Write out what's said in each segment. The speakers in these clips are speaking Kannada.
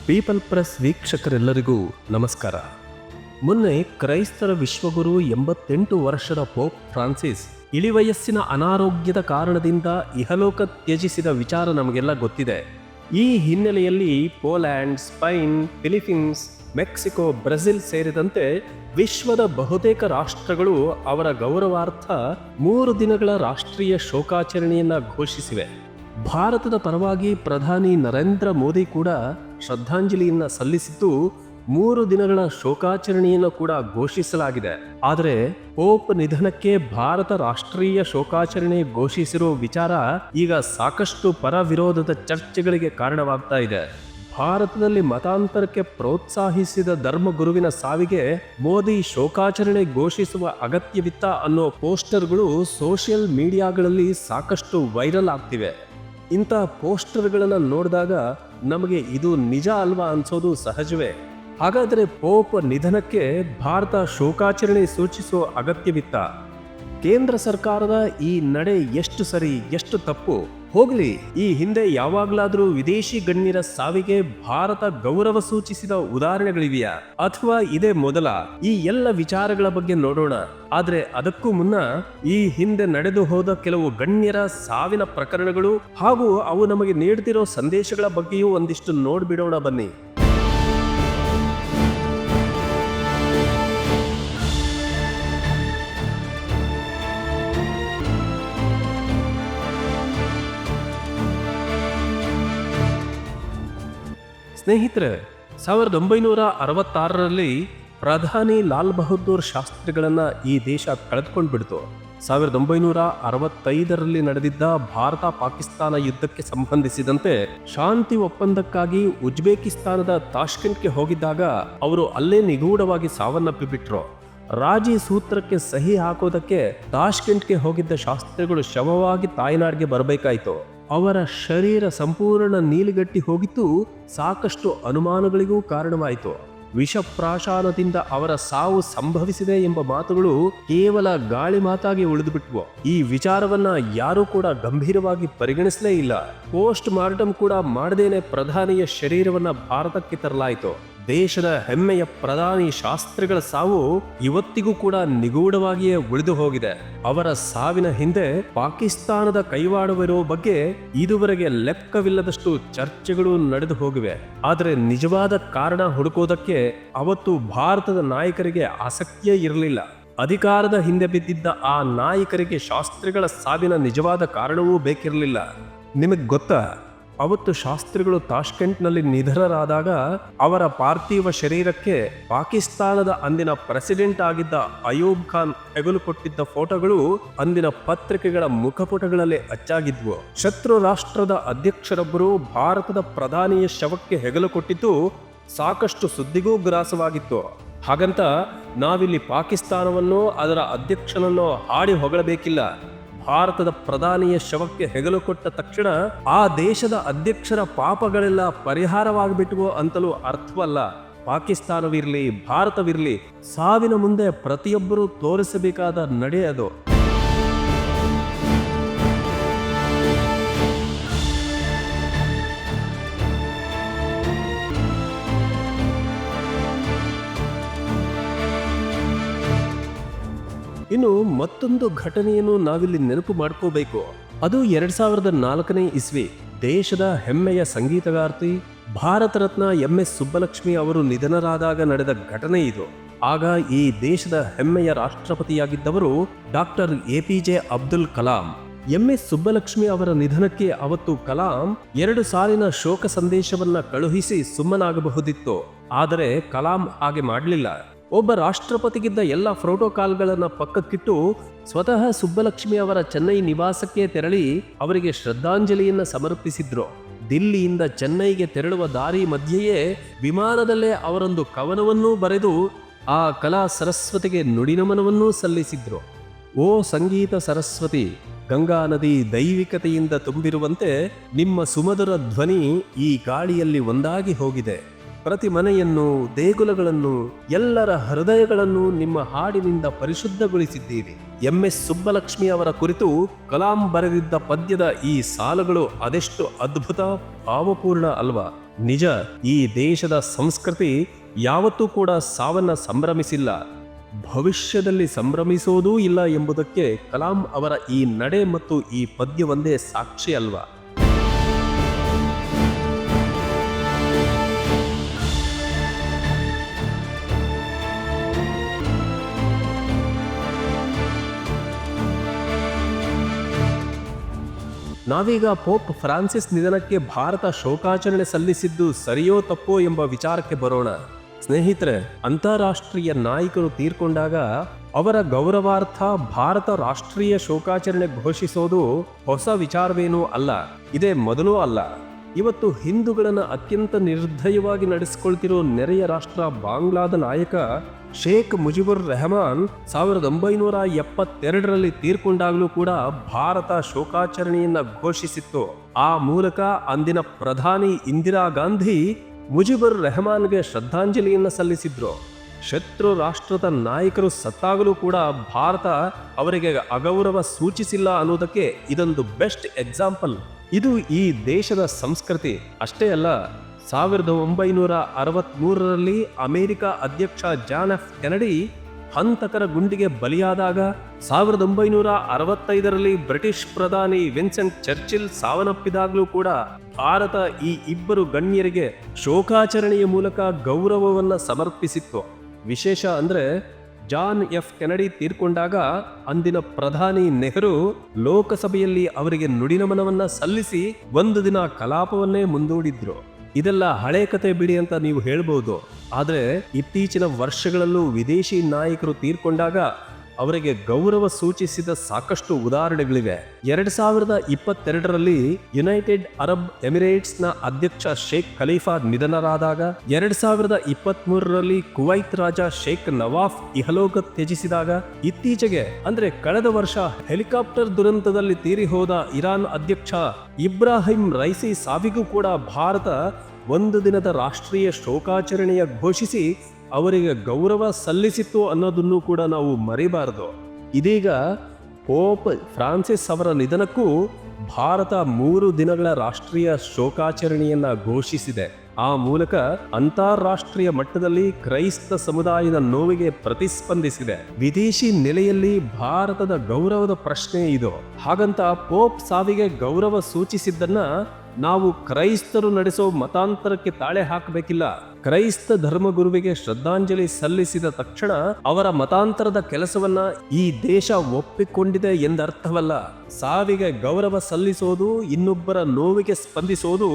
ಪೀಪಲ್ ಪ್ರೆಸ್ ವೀಕ್ಷಕರೆಲ್ಲರಿಗೂ ನಮಸ್ಕಾರ. ಮೊನ್ನೆ ಕ್ರೈಸ್ತರ ವಿಶ್ವಗುರು 88 ವರ್ಷದ ಪೋಪ್ ಫ್ರಾನ್ಸಿಸ್ ಇಳಿವಯಸ್ಸಿನ ಅನಾರೋಗ್ಯದ ಕಾರಣದಿಂದ ಇಹಲೋಕ ತ್ಯಜಿಸಿದ ವಿಚಾರ ನಮಗೆಲ್ಲ ಗೊತ್ತಿದೆ. ಈ ಹಿನ್ನೆಲೆಯಲ್ಲಿ Poland, Spain, Philippines, Mexico, Brazil ಸೇರಿದಂತೆ ವಿಶ್ವದ ಬಹುತೇಕ ರಾಷ್ಟ್ರಗಳು ಅವರ ಗೌರವಾರ್ಥ 3 ದಿನಗಳ ರಾಷ್ಟ್ರೀಯ ಶೋಕಾಚರಣೆಯನ್ನ ಘೋಷಿಸಿವೆ. ಭಾರತದ ಪರವಾಗಿ ಪ್ರಧಾನಿ ನರೇಂದ್ರ ಮೋದಿ ಕೂಡ ಶ್ರದ್ಧಾಂಜಲಿಯನ್ನ ಸಲ್ಲಿಸಿದ್ದು 3 ದಿನಗಳ ಶೋಕಾಚರಣೆಯನ್ನು ಕೂಡ ಘೋಷಿಸಲಾಗಿದೆ. ಆದರೆ ಪೋಪ್ ನಿಧನಕ್ಕೆ ಭಾರತ ರಾಷ್ಟ್ರೀಯ ಶೋಕಾಚರಣೆ ಘೋಷಿಸಿರೋ ವಿಚಾರ ಈಗ ಸಾಕಷ್ಟು ಪರ ವಿರೋಧದ ಚರ್ಚೆಗಳಿಗೆ ಕಾರಣವಾಗ್ತಾ ಇದೆ. ಭಾರತದಲ್ಲಿ ಮತಾಂತರಕ್ಕೆ ಪ್ರೋತ್ಸಾಹಿಸಿದ ಧರ್ಮಗುರುವಿನ ಸಾವಿಗೆ ಮೋದಿ ಶೋಕಾಚರಣೆ ಘೋಷಿಸುವ ಅಗತ್ಯವಿತ್ತ ಅನ್ನೋ ಪೋಸ್ಟರ್ಗಳು ಸೋಷಿಯಲ್ ಮೀಡಿಯಾಗಳಲ್ಲಿ ಸಾಕಷ್ಟು ವೈರಲ್ ಆಗ್ತಿವೆ. ಇಂಥ ಪೋಸ್ಟರ್ಗಳನ್ನು ನೋಡಿದಾಗ ನಮಗೆ ಇದು ನಿಜ ಅಲ್ವಾ ಅನ್ಸೋದು ಸಹಜವೇ. ಹಾಗಾದರೆ ಪೋಪ್ ನಿಧನಕ್ಕೆ ಭಾರತ ಶೋಕಾಚರಣೆ ಸೂಚಿಸುವ ಅಗತ್ಯವಿತ್ತ? ಕೇಂದ್ರ ಸರ್ಕಾರದ ಈ ನಡೆ ಎಷ್ಟು ಸರಿ, ಎಷ್ಟು ತಪ್ಪು? ಹೋಗಲಿ, ಈ ಹಿಂದೆ ಯಾವಾಗಲಾದರೂ ವಿದೇಶಿ ಗಣ್ಯರ ಸಾವಿಗೆ ಭಾರತ ಗೌರವ ಸೂಚಿಸಿದ ಉದಾಹರಣೆಗಳಿವೆಯಾ, ಅಥವಾ ಇದೇ ಮೊದಲ? ಈ ಎಲ್ಲ ವಿಚಾರಗಳ ಬಗ್ಗೆ ನೋಡೋಣ. ಆದ್ರೆ ಅದಕ್ಕೂ ಮುನ್ನ ಈ ಹಿಂದೆ ನಡೆದು ಹೋದ ಕೆಲವು ಗಣ್ಯರ ಸಾವಿನ ಪ್ರಕರಣಗಳು ಹಾಗೂ ಅವು ನಮಗೆ ನೀಡ್ತಿರೋ ಸಂದೇಶಗಳ ಬಗ್ಗೆಯೂ ಒಂದಿಷ್ಟು ನೋಡ್ಬಿಡೋಣ ಬನ್ನಿ. ಸ್ನೇಹಿತರೆ, 1966ರಲ್ಲಿ ಪ್ರಧಾನಿ ಲಾಲ್ ಬಹದ್ದೂರ್ ಶಾಸ್ತ್ರಿಗಳನ್ನ ಈ ದೇಶ ಕಳೆದುಕೊಂಡ್ಬಿಡ್ತು. 1965ರಲ್ಲಿ ನಡೆದಿದ್ದ ಭಾರತ ಪಾಕಿಸ್ತಾನ ಯುದ್ಧಕ್ಕೆ ಸಂಬಂಧಿಸಿದಂತೆ ಶಾಂತಿ ಒಪ್ಪಂದಕ್ಕಾಗಿ ಉಜ್ಬೇಕಿಸ್ತಾನದ ತಾಷ್ಕೆಂಟ್ಗೆ ಹೋಗಿದ್ದಾಗ ಅವರು ಅಲ್ಲೇ ನಿಗೂಢವಾಗಿ ಸಾವನ್ನಪ್ಪಿಬಿಟ್ರು. ರಾಜಿ ಸೂತ್ರಕ್ಕೆ ಸಹಿ ಹಾಕೋದಕ್ಕೆ ತಾಷ್ಕೆಂಟ್ಗೆ ಹೋಗಿದ್ದ ಶಾಸ್ತ್ರಿಗಳು ಶವವಾಗಿ ತಾಯ್ನಾಡಿಗೆ ಬರಬೇಕಾಯಿತು. ಅವರ ಶರೀರ ಸಂಪೂರ್ಣ ನೀಲಿಗಟ್ಟಿ ಹೋಗಿದ್ದು ಸಾಕಷ್ಟು ಅನುಮಾನಗಳಿಗೂ ಕಾರಣವಾಯಿತು. ವಿಷಪ್ರಾಶಾನದಿಂದ ಅವರ ಸಾವು ಸಂಭವಿಸಿದೆ ಎಂಬ ಮಾತುಗಳು ಕೇವಲ ಗಾಳಿ ಮಾತಾಗಿ ಉಳಿದುಬಿಟ್ವು. ಈ ವಿಚಾರವನ್ನ ಯಾರೂ ಕೂಡ ಗಂಭೀರವಾಗಿ ಪರಿಗಣಿಸಲೇ ಇಲ್ಲ. ಪೋಸ್ಟ್ ಮಾರ್ಟಮ್ ಕೂಡ ಮಾಡದೇನೆ ಪ್ರಧಾನಿಯ ಶರೀರವನ್ನ ಭಾರತಕ್ಕೆ ತರಲಾಯಿತು. ದೇಶದ ಹೆಮ್ಮೆಯ ಪ್ರಧಾನಿ ಶಾಸ್ತ್ರಿಗಳ ಸಾವು ಇವತ್ತಿಗೂ ಕೂಡ ನಿಗೂಢವಾಗಿಯೇ ಉಳಿದು ಹೋಗಿದೆ. ಅವರ ಸಾವಿನ ಹಿಂದೆ ಪಾಕಿಸ್ತಾನದ ಕೈವಾಡವಿರುವ ಬಗ್ಗೆ ಇದುವರೆಗೆ ಲೆಕ್ಕವಿಲ್ಲದಷ್ಟು ಚರ್ಚೆಗಳು ನಡೆದು ಹೋಗಿವೆ. ಆದರೆ ನಿಜವಾದ ಕಾರಣ ಹುಡುಕೋದಕ್ಕೆ ಅವತ್ತು ಭಾರತದ ನಾಯಕರಿಗೆ ಆಸಕ್ತಿಯೇ ಇರಲಿಲ್ಲ. ಅಧಿಕಾರದ ಹಿಂದೆ ಬಿದ್ದಿದ್ದ ಆ ನಾಯಕರಿಗೆ ಶಾಸ್ತ್ರಿಗಳ ಸಾವಿನ ನಿಜವಾದ ಕಾರಣವೂ ಬೇಕಿರಲಿಲ್ಲ. ನಿಮಗೆ ಗೊತ್ತಾ, ಅವತ್ತು ಶಾಸ್ತ್ರಿಗಳು ತಾಷ್ಕೆಂಟ್ನಲ್ಲಿ ನಿಧನರಾದಾಗ ಅವರ ಪಾರ್ಥಿವ ಶರೀರಕ್ಕೆ ಪಾಕಿಸ್ತಾನದ ಅಂದಿನ ಪ್ರೆಸಿಡೆಂಟ್ ಆಗಿದ್ದ ಅಯೂಬ್ ಖಾನ್ ಹೆಗಲು ಕೊಟ್ಟಿದ್ದ ಫೋಟೋಗಳು ಅಂದಿನ ಪತ್ರಿಕೆಗಳ ಮುಖಪುಟಗಳಲ್ಲಿ ಅಚ್ಚಾಗಿದ್ವು. ಶತ್ರು ರಾಷ್ಟ್ರದ ಅಧ್ಯಕ್ಷರೊಬ್ಬರು ಭಾರತದ ಪ್ರಧಾನಿಯ ಶವಕ್ಕೆ ಹೆಗಲು ಕೊಟ್ಟಿದ್ದು ಸಾಕಷ್ಟು ಸುದ್ದಿಗೂ ಗ್ರಾಸವಾಗಿತ್ತು. ಹಾಗಂತ ನಾವಿಲ್ಲಿ ಪಾಕಿಸ್ತಾನವನ್ನು, ಅದರ ಅಧ್ಯಕ್ಷನನ್ನು ಹಾಡಿ ಹೊಗಳಬೇಕಿಲ್ಲ. ಭಾರತದ ಪ್ರಧಾನಿಯ ಶವಕ್ಕೆ ಹೆಗಲು ಕೊಟ್ಟ ತಕ್ಷಣ ಆ ದೇಶದ ಅಧ್ಯಕ್ಷರ ಪಾಪಗಳೆಲ್ಲ ಪರಿಹಾರವಾಗಿಬಿಟ್ವು ಅಂತಲೂ ಅರ್ಥವಲ್ಲ. ಪಾಕಿಸ್ತಾನವಿರಲಿ, ಭಾರತವಿರಲಿ, ಸಾವಿನ ಮುಂದೆ ಪ್ರತಿಯೊಬ್ಬರೂ ತೋರಿಸಬೇಕಾದ ನಡೆ ಅದು. ಇನ್ನು ಮತ್ತೊಂದು ಘಟನೆಯನ್ನು ನಾವಿಲ್ಲಿ ನೆನಪು ಮಾಡ್ಕೋಬೇಕು. ಅದು 2004ನೇ ಇಸ್ವಿ. ದೇಶದ ಹೆಮ್ಮೆಯ ಸಂಗೀತಗಾರ್ತಿ, ಭಾರತ ರತ್ನ MS ಸುಬ್ಬಲಕ್ಷ್ಮಿ ಅವರು ನಿಧನರಾದಾಗ ನಡೆದ ಘಟನೆ ಇದು. ಆಗ ಈ ದೇಶದ ಹೆಮ್ಮೆಯ ರಾಷ್ಟ್ರಪತಿಯಾಗಿದ್ದವರು doctor APJ Abdul Kalam. MS Subbulakshmi ಅವರ ನಿಧನಕ್ಕೆ ಅವತ್ತು ಕಲಾಂ 2 ಸಾಲಿನ ಶೋಕ ಸಂದೇಶವನ್ನ ಕಳುಹಿಸಿ ಸುಮ್ಮನಾಗಬಹುದಿತ್ತು. ಆದರೆ ಕಲಾಂ ಹಾಗೆ ಮಾಡಲಿಲ್ಲ. ಒಬ್ಬ ರಾಷ್ಟ್ರಪತಿಗಿದ್ದ ಎಲ್ಲ ಪ್ರೋಟೋಕಾಲ್ಗಳನ್ನ ಪಕ್ಕಕ್ಕಿಟ್ಟು ಸ್ವತಃ ಸುಬ್ಬಲಕ್ಷ್ಮಿ ಅವರ ಚೆನ್ನೈ ನಿವಾಸಕ್ಕೆ ತೆರಳಿ ಅವರಿಗೆ ಶ್ರದ್ಧಾಂಜಲಿಯನ್ನ ಸಮರ್ಪಿಸಿದ್ರು. ದಿಲ್ಲಿಯಿಂದ ಚೆನ್ನೈಗೆ ತೆರಳುವ ದಾರಿ ಮಧ್ಯೆಯೇ ವಿಮಾನದಲ್ಲೇ ಅವರೊಂದು ಕವನವನ್ನೂ ಬರೆದು ಆ ಕಲಾ ಸರಸ್ವತಿಗೆ ನುಡಿನಮನವನ್ನೂ ಸಲ್ಲಿಸಿದ್ರು. ಓ ಸಂಗೀತ ಸರಸ್ವತಿ, ಗಂಗಾ ನದಿ ದೈವಿಕತೆಯಿಂದ ತುಂಬಿರುವಂತೆ ನಿಮ್ಮ ಸುಮಧುರ ಧ್ವನಿ ಈ ಗಾಳಿಯಲ್ಲಿ ಒಂದಾಗಿ ಹೋಗಿದೆ. ಪ್ರತಿ ಮನೆಯನ್ನು, ದೇಗುಲಗಳನ್ನು, ಎಲ್ಲರ ಹೃದಯಗಳನ್ನು ನಿಮ್ಮ ಹಾಡಿನಿಂದ ಪರಿಶುದ್ಧಗೊಳಿಸಿದ್ದೀರಿ. MS ಸುಬ್ಬಲಕ್ಷ್ಮಿ ಅವರ ಕುರಿತು ಕಲಾಂ ಬರೆದಿದ್ದ ಪದ್ಯದ ಈ ಸಾಲುಗಳು ಅದೆಷ್ಟು ಅದ್ಭುತ, ಭಾವಪೂರ್ಣ ಅಲ್ವಾ? ನಿಜ, ಈ ದೇಶದ ಸಂಸ್ಕೃತಿ ಯಾವತ್ತೂ ಕೂಡ ಸಾವನ್ನ ಸಂಭ್ರಮಿಸಿಲ್ಲ, ಭವಿಷ್ಯದಲ್ಲಿ ಸಂಭ್ರಮಿಸೋದೂ ಇಲ್ಲ ಎಂಬುದಕ್ಕೆ ಕಲಾಂ ಅವರ ಈ ನಡೆ ಮತ್ತು ಈ ಪದ್ಯವೊಂದೇ ಸಾಕ್ಷಿ ಅಲ್ವಾ? ನಾವೀಗ ಪೋಪ್ ಫ್ರಾನ್ಸಿಸ್ ನಿಧನಕ್ಕೆ ಭಾರತ ಶೋಕಾಚರಣೆ ಸಲ್ಲಿಸಿದ್ದು ಸರಿಯೋ ತಪ್ಪೋ ಎಂಬ ವಿಚಾರಕ್ಕೆ ಬರೋಣ. ಸ್ನೇಹಿತರೆ, ಅಂತಾರಾಷ್ಟ್ರೀಯ ನಾಯಕರು ತೀರ್ಕೊಂಡಾಗ ಅವರ ಗೌರವಾರ್ಥ ಭಾರತ ರಾಷ್ಟ್ರೀಯ ಶೋಕಾಚರಣೆ ಘೋಷಿಸೋದು ಹೊಸ ವಿಚಾರವೇನೂ ಅಲ್ಲ, ಇದೇ ಮೊದಲೂ ಅಲ್ಲ. ಇವತ್ತು ಹಿಂದೂಗಳನ್ನು ಅತ್ಯಂತ ನಿರ್ದಯವಾಗಿ ನಡೆಸಿಕೊಳ್ತಿರೋ ನೆರೆಯ ರಾಷ್ಟ್ರ ಬಾಂಗ್ಲಾದ ನಾಯಕ ಶೇಖ್ ಮುಜಿಬುರ್ ರೆಹಮಾನ್ 1972ರಲ್ಲಿ ತೀರ್ಕೊಂಡಾಗಲೂ ಕೂಡ ಭಾರತ ಶೋಕಾಚರಣೆಯನ್ನ ಘೋಷಿಸಿತ್ತು. ಆ ಮೂಲಕ ಅಂದಿನ ಪ್ರಧಾನಿ ಇಂದಿರಾ ಗಾಂಧಿ ಮುಜಿಬುರ್ ರೆಹಮಾನ್ಗೆ ಶ್ರದ್ಧಾಂಜಲಿಯನ್ನ ಸಲ್ಲಿಸಿದ್ರು. ಶತ್ರು ರಾಷ್ಟ್ರದ ನಾಯಕರು ಸತ್ತಾಗಲೂ ಕೂಡ ಭಾರತ ಅವರಿಗೆ ಅಗೌರವ ಸೂಚಿಸಿಲ್ಲ ಅನ್ನೋದಕ್ಕೆ ಇದೊಂದು ಬೆಸ್ಟ್ ಎಕ್ಸಾಂಪಲ್. ಇದು ಈ ದೇಶದ ಸಂಸ್ಕೃತಿ. ಅಷ್ಟೇ ಅಲ್ಲ, 1963ರಲ್ಲಿ ಅಮೆರಿಕ ಅಧ್ಯಕ್ಷ ಜಾನ್ ಎಫ್ ಕೆನಡಿ ಹಂತಕರ ಗುಂಡಿಗೆ ಬಲಿಯಾದಾಗ, 1965ರಲ್ಲಿ ಬ್ರಿಟಿಷ್ ಪ್ರಧಾನಿ ವಿನ್ಸೆಂಟ್ ಚರ್ಚಿಲ್ ಸಾವನ್ನಪ್ಪಿದಾಗಲೂ ಕೂಡ ಭಾರತ ಈ ಇಬ್ಬರು ಗಣ್ಯರಿಗೆ ಶೋಕಾಚರಣೆಯ ಮೂಲಕ ಗೌರವವನ್ನ ಸಮರ್ಪಿಸಿತ್ತು. ವಿಶೇಷ ಅಂದ್ರೆ ಜಾನ್ ಎಫ್ ಕೆನಡಿ ತೀರ್ಕೊಂಡಾಗ ಅಂದಿನ ಪ್ರಧಾನಿ ನೆಹರು ಲೋಕಸಭೆಯಲ್ಲಿ ಅವರಿಗೆ ನುಡಿನಮನವನ್ನ ಸಲ್ಲಿಸಿ ಒಂದು ದಿನ ಕಲಾಪವನ್ನೇ ಮುಂದೂಡಿದ್ರು. ಇದೆಲ್ಲ ಹಳೆ ಕತೆ ಬಿಡಿ ಅಂತ ನೀವು ಹೇಳ್ಬೋದು, ಆದರೆ ಇತ್ತೀಚಿನ ವರ್ಷಗಳಲ್ಲೂ ವಿದೇಶಿ ನಾಯಕರು ತೀರ್ಕೊಂಡಾಗ ಅವರಿಗೆ ಗೌರವ ಸೂಚಿಸಿದ ಸಾಕಷ್ಟು ಉದಾಹರಣೆಗಳಿವೆ. 2022ರಲ್ಲಿ ಯುನೈಟೆಡ್ ಅರಬ್ ಎಮಿರೇಟ್ಸ್ನ ಅಧ್ಯಕ್ಷ ಶೇಖ್ ಖಲೀಫಾ ನಿಧನರಾದಾಗ, 2023ರಲ್ಲಿ ಕುವೈತ್ ರಾಜ ಶೇಖ್ ನವಾಫ್ ಇಹಲೋಕ ತ್ಯಜಿಸಿದಾಗ, ಇತ್ತೀಚೆಗೆ ಅಂದ್ರೆ ಕಳೆದ ವರ್ಷ ಹೆಲಿಕಾಪ್ಟರ್ ದುರಂತದಲ್ಲಿ ತೀರಿ ಹೋದ ಇರಾನ್ ಅಧ್ಯಕ್ಷ ಇಬ್ರಾಹಿಂ ರೈಸಿ ಸಾವಿಗೂ ಕೂಡ ಭಾರತ ಒಂದು ದಿನದ ರಾಷ್ಟ್ರೀಯ ಶೋಕಾಚರಣೆಯ ಘೋಷಿಸಿ ಅವರಿಗೆ ಗೌರವ ಸಲ್ಲಿಸಿತ್ತು ಅನ್ನೋದನ್ನು ಕೂಡ ನಾವು ಮರಿಬಾರದು. ಇದೀಗ ಪೋಪ್ ಫ್ರಾನ್ಸಿಸ್ ಅವರ ನಿಧನಕ್ಕೂ ಭಾರತ 3 ದಿನಗಳ ರಾಷ್ಟ್ರೀಯ ಶೋಕಾಚರಣೆಯನ್ನ ಘೋಷಿಸಿದೆ. ಆ ಮೂಲಕ ಅಂತಾರಾಷ್ಟ್ರೀಯ ಮಟ್ಟದಲ್ಲಿ ಕ್ರೈಸ್ತ ಸಮುದಾಯದ ನೋವಿಗೆ ಪ್ರತಿಸ್ಪಂದಿಸಿದೆ. ವಿದೇಶಿ ನೆಲೆಯಲ್ಲಿ ಭಾರತದ ಗೌರವದ ಪ್ರಶ್ನೆ ಇದು. ಹಾಗಂತ ಪೋಪ್ ಸಾವಿಗೆ ಗೌರವ ಸೂಚಿಸಿದ್ದನ್ನ ನಾವು ಕ್ರೈಸ್ತರು ನಡೆಸೋ ಮತಾಂತರಕ್ಕೆ ತಾಳೆ ಹಾಕಬೇಕಿಲ್ಲ. ಕ್ರೈಸ್ತ ಧರ್ಮಗುರುವಿಗೆ ಶ್ರದ್ಧಾಂಜಲಿ ಸಲ್ಲಿಸಿದ ತಕ್ಷಣ ಅವರ ಮತಾಂತರದ ಕೆಲಸವನ್ನ ಈ ದೇಶ ಒಪ್ಪಿಕೊಂಡಿದೆ ಎಂದರ್ಥವಲ್ಲ. ಸಾವಿಗೆ ಗೌರವ ಸಲ್ಲಿಸೋದು, ಇನ್ನೊಬ್ಬರ ನೋವಿಗೆ ಸ್ಪಂದಿಸೋದು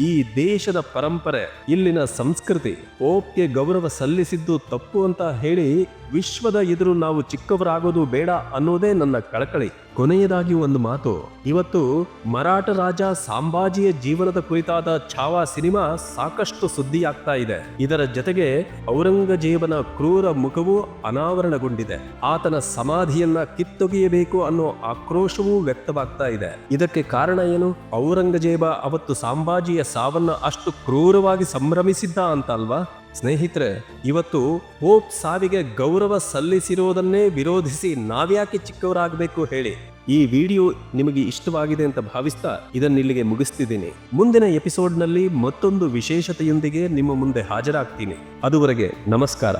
ಈ ದೇಶದ ಪರಂಪರೆ, ಇಲ್ಲಿನ ಸಂಸ್ಕೃತಿ. ಪೋಪ್ಗೆ ಗೌರವ ಸಲ್ಲಿಸಿದ್ದು ತಪ್ಪು ಅಂತ ಹೇಳಿ ವಿಶ್ವದ ಎದುರು ನಾವು ಚಿಕ್ಕವರಾಗೋದು ಬೇಡ ಅನ್ನೋದೇ ನನ್ನ ಕಳಕಳಿ. ಕೊನೆಯದಾಗಿ ಒಂದು ಮಾತು, ಇವತ್ತು ಮರಾಠ ರಾಜ ಸಂಭಾಜಿಯ ಜೀವನದ ಕುರಿತಾದ ಛಾವಾ ಸಿನಿಮಾ ಸಾಕಷ್ಟು ಸುದ್ದಿಯಾಗ್ತಾ ಇದೆ. ಇದರ ಜೊತೆಗೆ ಔರಂಗಜೇಬನ ಕ್ರೂರ ಮುಖವು ಅನಾವರಣಗೊಂಡಿದೆ. ಆತನ ಸಮಾಧಿಯನ್ನ ಕಿತ್ತೊಗೆಯಬೇಕು ಅನ್ನೋ ಆಕ್ರೋಶವೂ ವ್ಯಕ್ತವಾಗ್ತಾ ಇದೆ. ಇದಕ್ಕೆ ಕಾರಣ ಏನು? ಔರಂಗಜೇಬ ಅವತ್ತು ಸಂಭಾಜಿಯ ಸಾವನ್ನ ಅಷ್ಟು ಕ್ರೂರವಾಗಿ ಸಂಭ್ರಮಿಸಿದ್ದ ಅಂತ ಅಲ್ವಾ? ಸ್ನೇಹಿತರೆ, ಇವತ್ತು ಪೋಪ್ ಸಾವಿಗೆ ಗೌರವ ಸಲ್ಲಿಸಿರೋದನ್ನೇ ವಿರೋಧಿಸಿ ನಾವ್ಯಾಕೆ ಚಿಕ್ಕವರಾಗಬೇಕು ಹೇಳಿ? ಈ ವಿಡಿಯೋ ನಿಮಗೆ ಇಷ್ಟವಾಗಿದೆ ಅಂತ ಭಾವಿಸ್ತಾ ಇದನ್ನಿಲ್ಲಿಗೆ ಮುಗಿಸ್ತಿದ್ದೀನಿ. ಮುಂದಿನ ಎಪಿಸೋಡ್ನಲ್ಲಿ ಮತ್ತೊಂದು ವಿಶೇಷತೆಯೊಂದಿಗೆ ನಿಮ್ಮ ಮುಂದೆ ಹಾಜರಾಗ್ತೀನಿ. ಅದುವರೆಗೆ ನಮಸ್ಕಾರ.